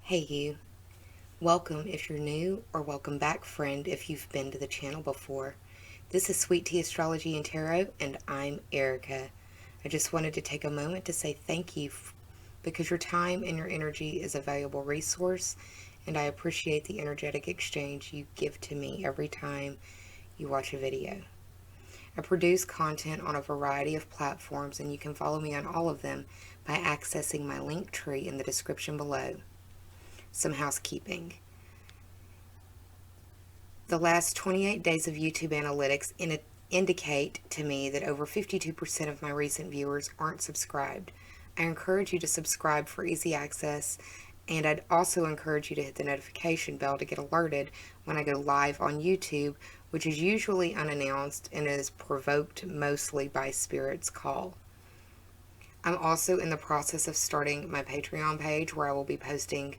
Hey you, welcome if you're new, or welcome back friend if you've been to the channel before. This is Sweet Tea Astrology and Tarot, and I'm Erica. I just wanted to take a moment to say thank you because your time and your energy is a valuable resource, and I appreciate the energetic exchange you give to me every time you watch a video. I produce content on a variety of platforms, and you can follow me on all of them by accessing my link tree in the description below. Some housekeeping. The last 28 days of YouTube analytics indicate to me that over 52% of my recent viewers aren't subscribed. I encourage you to subscribe for easy access, and I'd also encourage you to hit the notification bell to get alerted when I go live on YouTube, which is usually unannounced and is provoked mostly by Spirit's call. I'm also in the process of starting my Patreon page where I will be posting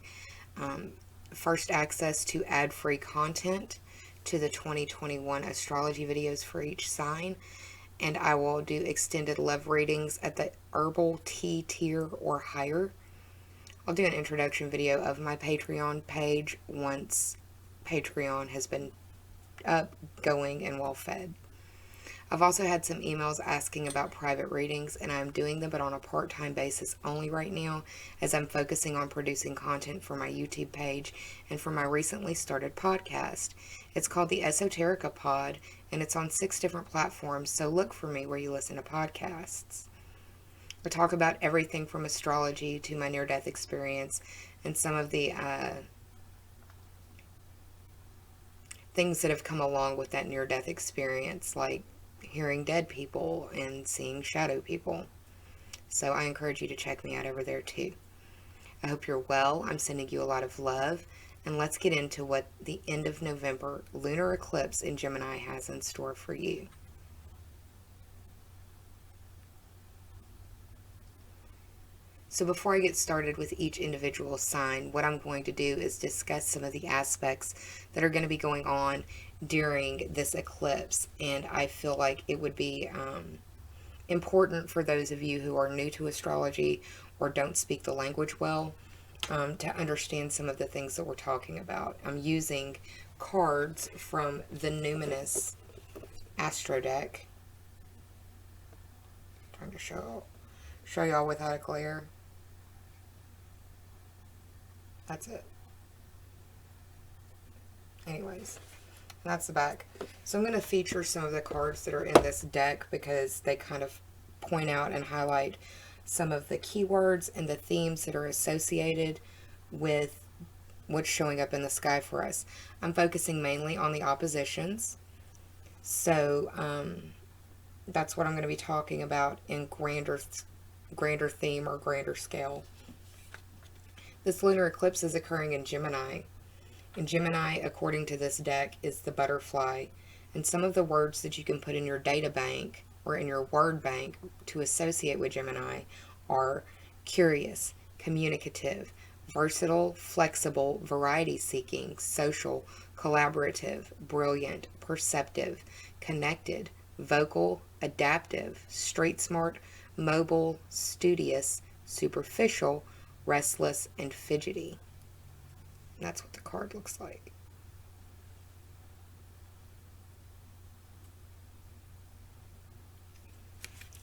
first access to ad-free content to the 2021 astrology videos for each sign, and I will do extended love readings at the herbal tea tier or higher. I'll do an introduction video of my Patreon page once Patreon has been up, going, and well fed. I've also had some emails asking about private readings, and I'm doing them, but on a part-time basis only right now, as I'm focusing on producing content for my YouTube page and for my recently started podcast. It's called the Esoterica Pod, and it's on 6 different platforms, so look for me where you listen to podcasts. I talk about everything from astrology to my near-death experience and some of the things that have come along with that near-death experience, like hearing dead people and seeing shadow people. So I encourage you to check me out over there too. I hope you're well. I'm sending you a lot of love. And let's get into what the end of November lunar eclipse in Gemini has in store for you. So before I get started with each individual sign, what I'm going to do is discuss some of the aspects that are going to be going on during this eclipse. And I feel like it would be important for those of you who are new to astrology or don't speak the language well to understand some of the things that we're talking about. I'm using cards from the Numinous Astro deck. I'm trying to show y'all without a glare. That's it. Anyways, that's the back. So I'm going to feature some of the cards that are in this deck because they kind of point out and highlight some of the keywords and the themes that are associated with what's showing up in the sky for us. I'm focusing mainly on the oppositions. So that's what I'm going to be talking about in grander theme or grander scale. This lunar eclipse is occurring in Gemini. And Gemini, according to this deck, is the butterfly. And some of the words that you can put in your data bank or in your word bank to associate with Gemini are curious, communicative, versatile, flexible, variety-seeking, social, collaborative, brilliant, perceptive, connected, vocal, adaptive, street-smart, mobile, studious, superficial, restless, and fidgety. And that's what the card looks like.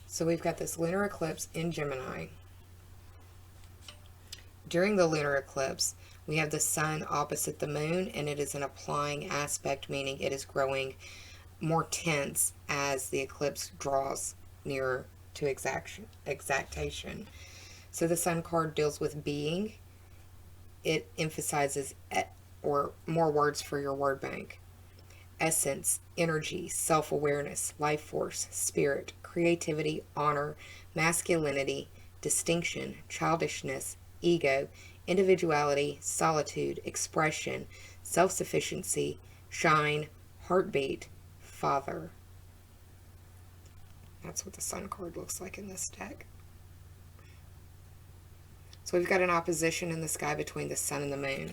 So we've got this lunar eclipse in Gemini. During the lunar eclipse, we have the sun opposite the moon, and it is an applying aspect, meaning it is growing more tense as the eclipse draws nearer to exactation. So the sun card deals with being. It emphasizes or more words for your word bank. Essence, energy, self-awareness, life force, spirit, creativity, honor, masculinity, distinction, childishness, ego, individuality, solitude, expression, self-sufficiency, shine, heartbeat, father. That's what the sun card looks like in this deck. So we've got an opposition in the sky between the sun and the moon.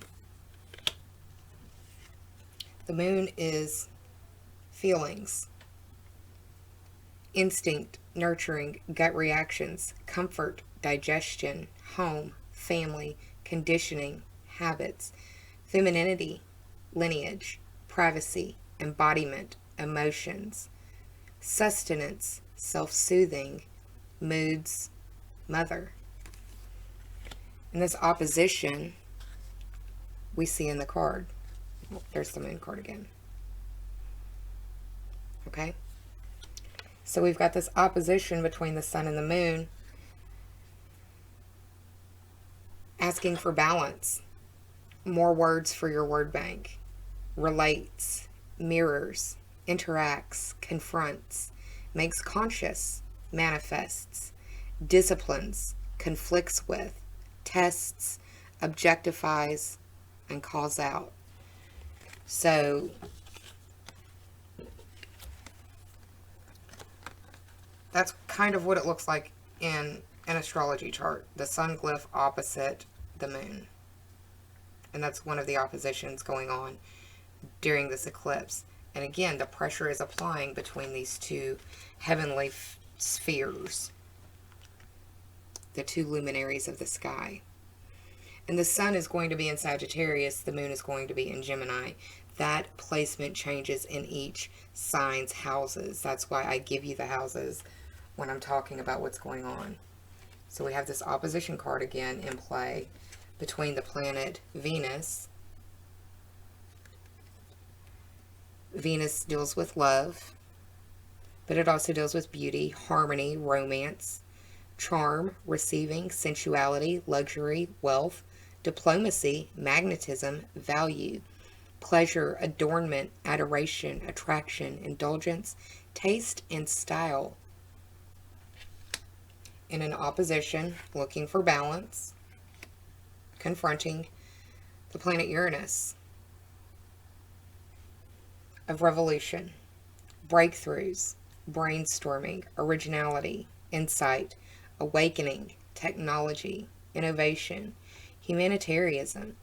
The moon is feelings, instinct, nurturing, gut reactions, comfort, digestion, home, family, conditioning, habits, femininity, lineage, privacy, embodiment, emotions, sustenance, self-soothing, moods, mother. And this opposition we see in the card. There's the moon card again. Okay? So we've got this opposition between the sun and the moon, asking for balance. More words for your word bank. Relates, mirrors, interacts, confronts, makes conscious, manifests, disciplines, conflicts with, tests, objectifies, and calls out. So that's kind of what it looks like in an astrology chart. The sun glyph opposite the moon. And that's one of the oppositions going on during this eclipse. And again, the pressure is applying between these two heavenly spheres, the two luminaries of the sky. And the sun is going to be in Sagittarius, the moon is going to be in Gemini. That placement changes in each sign's houses. That's why I give you the houses when I'm talking about what's going on. So we have this opposition card again in play between the planet Venus. Venus deals with love, but it also deals with beauty, harmony, romance, charm, receiving, sensuality, luxury, wealth, diplomacy, magnetism, value, pleasure, adornment, adoration, attraction, indulgence, taste, and style. In an opposition, looking for balance, confronting the planet Uranus of revolution, breakthroughs, brainstorming, originality, insight, awakening, technology, innovation, humanitarianism,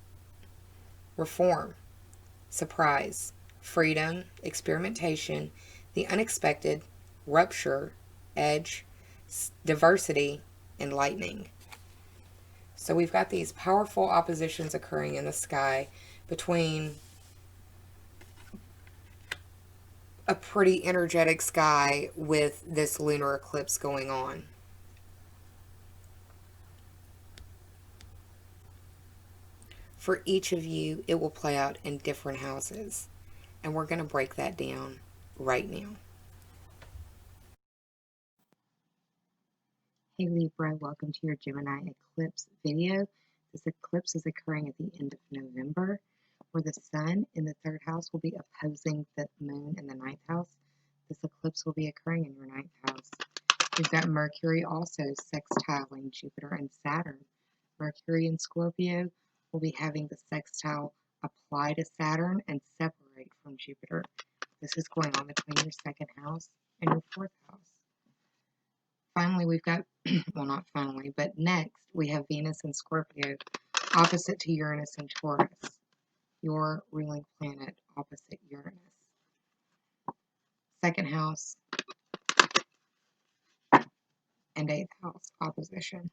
reform, surprise, freedom, experimentation, the unexpected, rupture, edge, diversity, enlightening. So we've got these powerful oppositions occurring in the sky between a pretty energetic sky with this lunar eclipse going on. For each of you, it will play out in different houses. And we're going to break that down right now. Hey Libra, welcome to your Gemini Eclipse video. This eclipse is occurring at the end of November, where the sun in the third house will be opposing the moon in the ninth house. This eclipse will be occurring in your ninth house. We've got Mercury also sextiling Jupiter and Saturn. Mercury in Scorpio will be having the sextile apply to Saturn and separate from Jupiter. This is going on between your second house and your fourth house. Finally, we've got, well, not finally, but next we have Venus and Scorpio opposite to Uranus and Taurus, your ruling planet opposite Uranus. Second house and eighth house opposition.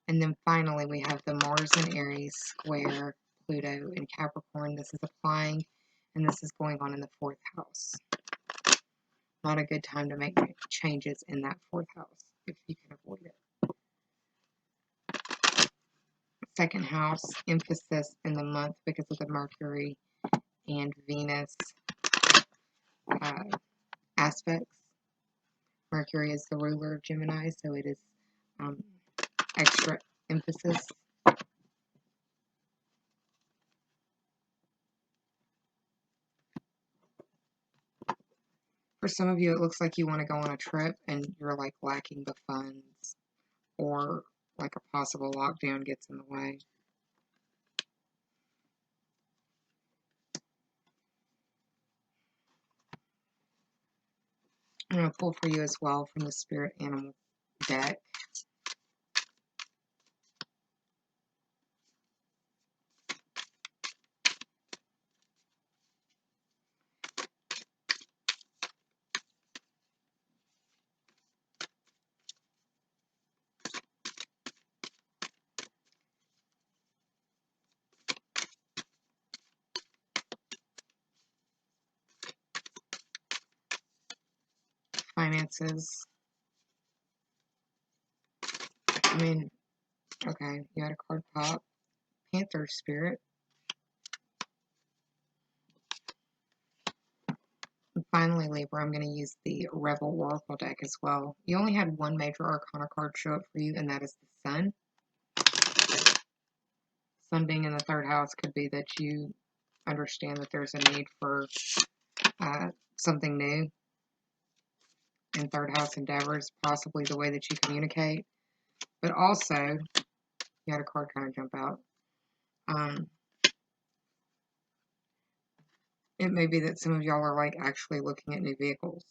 And then finally we have the Mars in Aries square Pluto in Capricorn. This is applying, and this is going on in the fourth house. Not a good time to make changes in that fourth house if you can avoid it. Second house, emphasis in the month because of the Mercury and Venus aspects. Mercury is the ruler of Gemini, so it is extra emphasis. For some of you, it looks like you want to go on a trip and you're like lacking the funds, or like a possible lockdown gets in the way. I'm going to pull for you as well from the Spirit Animal deck. finances. I mean, okay, you had a card pop. Panther spirit. And finally, Libra, I'm going to use the Rebel Oracle deck as well. You only had one major arcana card show up for you, and that is the Sun. Sun being in the third house could be that you understand that there's a need for something new in third house endeavors, possibly the way that you communicate. But also, you had a card kind of jump out. It may be that some of y'all are like actually looking at new vehicles,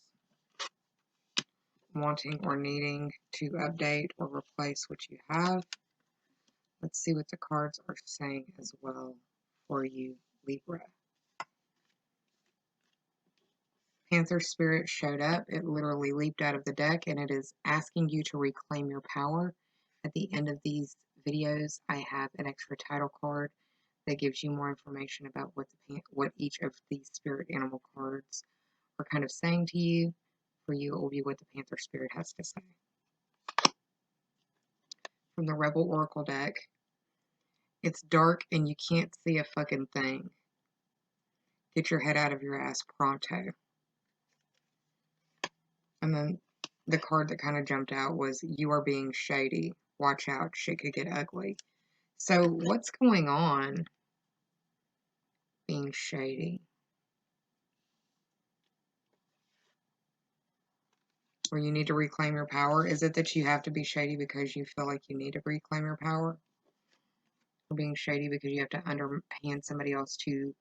wanting or needing to update or replace what you have. Let's see what the cards are saying as well for you, Libra. Panther Spirit showed up. It literally leaped out of the deck, and it is asking you to reclaim your power. At the end of these videos, I have an extra title card that gives you more information about what each of these spirit animal cards are kind of saying to you. For you, it will be what the Panther Spirit has to say. From the Rebel Oracle deck, it's dark and you can't see a fucking thing. Get your head out of your ass pronto. And then the card that kind of jumped out was, you are being shady. Watch out, shit could get ugly. So what's going on being shady? Or you need to reclaim your power? Is it that you have to be shady because you feel like you need to reclaim your power? Or being shady because you have to underhand somebody else to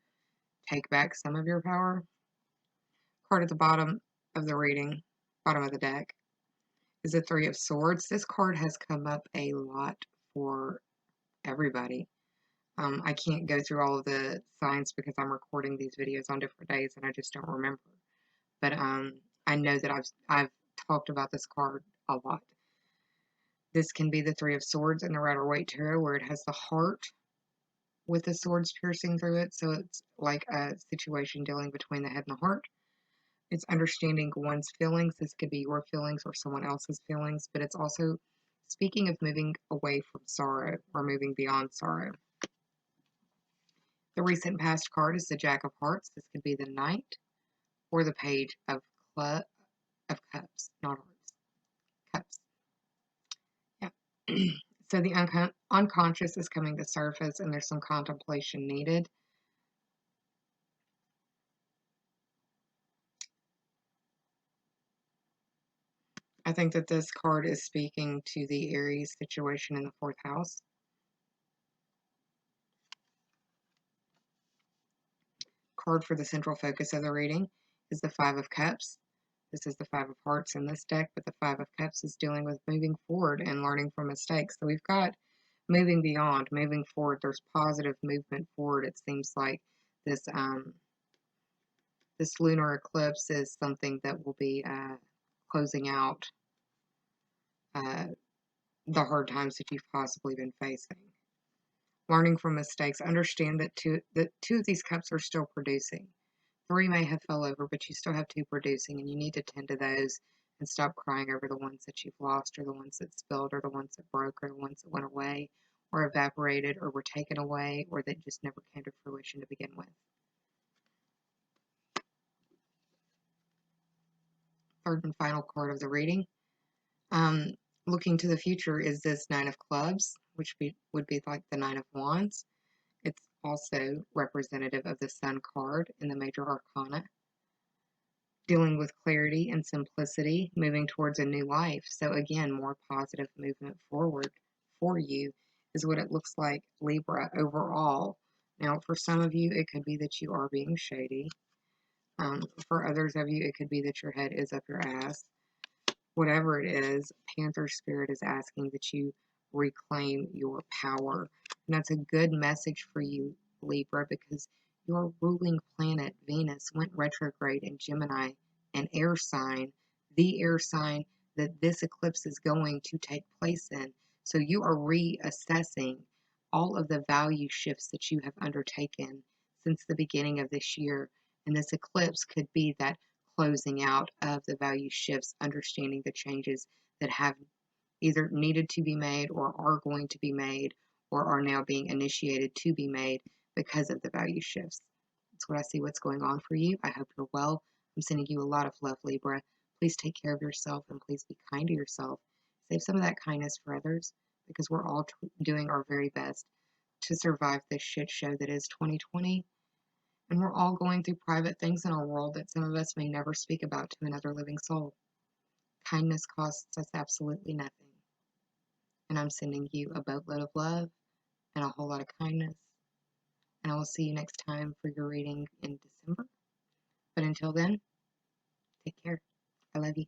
take back some of your power? Card at the bottom of the reading, bottom of the deck, is the Three of Swords. This card has come up a lot for everybody. I can't go through all of the signs because I'm recording these videos on different days and I just don't remember. But I know that I've talked about this card a lot. This can be the Three of Swords in the Rider-Waite Tarot, where it has the heart with the swords piercing through it. So it's like a situation dealing between the head and the heart. It's understanding one's feelings. This could be your feelings or someone else's feelings, but it's also speaking of moving away from sorrow or moving beyond sorrow. The recent past card is the Jack of Hearts. This could be the Knight or the Page of Cups, not Hearts. Cups. Yeah. So the unconscious is coming to surface and there's some contemplation needed. I think that this card is speaking to the Aries situation in the fourth house. Card for the central focus of the reading is the Five of Cups. This is the Five of Hearts in this deck, but the Five of Cups is dealing with moving forward and learning from mistakes. So we've got moving beyond, moving forward. There's positive movement forward. It seems like this this lunar eclipse is something that will be closing out the hard times that you've possibly been facing. Learning from mistakes. Understand that two of these cups are still producing. 3 may have fell over, but you still have 2 producing, and you need to tend to those and stop crying over the ones that you've lost, or the ones that spilled, or the ones that broke, or the ones that went away, or evaporated, or were taken away, or that just never came to fruition to begin with. Third and final card of the reading. Looking to the future is this Nine of Clubs, which would be like the Nine of Wands. It's also representative of the Sun card in the Major Arcana. Dealing with clarity and simplicity, moving towards a new life. So again, more positive movement forward for you is what it looks like, Libra, overall. Now, for some of you, it could be that you are being shady. For others of you, it could be that your head is up your ass. Whatever it is, Panther Spirit is asking that you reclaim your power. And that's a good message for you, Libra, because your ruling planet, Venus, went retrograde in Gemini, an air sign, the air sign that this eclipse is going to take place in. So you are reassessing all of the value shifts that you have undertaken since the beginning of this year. And this eclipse could be that closing out of the value shifts, understanding the changes that have either needed to be made or are going to be made or are now being initiated to be made because of the value shifts. That's what I see what's going on for you. I hope you're well. I'm sending you a lot of love, Libra. Please take care of yourself and please be kind to yourself. Save some of that kindness for others because we're all doing our very best to survive this shit show that is 2020. And we're all going through private things in our world that some of us may never speak about to another living soul. Kindness costs us absolutely nothing. And I'm sending you a boatload of love and a whole lot of kindness. And I will see you next time for your reading in December. But until then, take care. I love you.